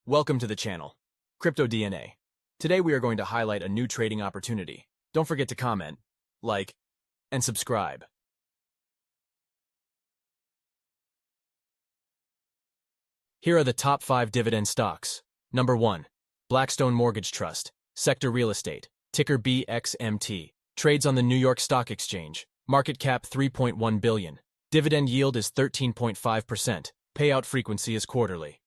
Welcome to the channel, Crypto DNA. Today we are going to highlight a new trading opportunity. Don't forget to comment, like, and subscribe. Here are the top 5 dividend stocks. Number 1. Blackstone Mortgage Trust, Sector Real Estate, ticker BXMT, trades on the New York Stock Exchange, market cap $3.1 billion. Dividend yield is 13.5%, payout frequency is quarterly.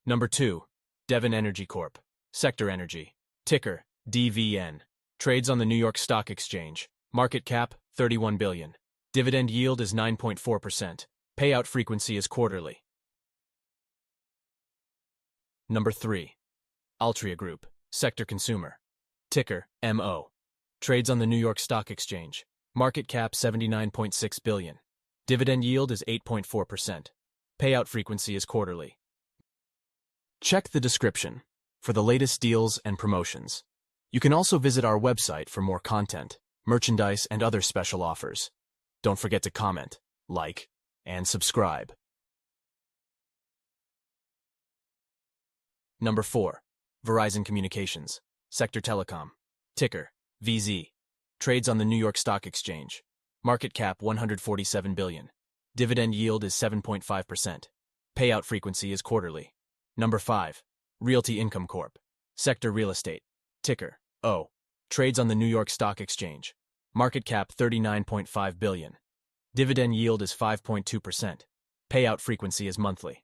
Number 2. Devon Energy Corp, Sector Energy, ticker DVN, trades on the New York Stock Exchange, market cap $31 billion. Dividend yield is 9.4%, payout frequency is quarterly. Number 3. Altria Group, Sector Consumer, ticker MO, trades on the New York Stock Exchange, market cap $79.6 billion. Dividend yield is 8.4%, payout frequency is quarterly. Check the description for the latest deals and promotions. You can also visit our website for more content, merchandise, and other special offers. Don't forget to comment, like, and subscribe. Number 4. Verizon Communications, Sector Telecom, ticker VZ, trades on the New York Stock Exchange, market cap $147 billion. Dividend yield is 7.5%. Payout frequency is quarterly. Number 5. Realty Income Corp, Sector Real Estate, ticker O, trades on the New York Stock Exchange, market cap $39.5 billion. Dividend yield is 5.2%. Payout frequency is monthly.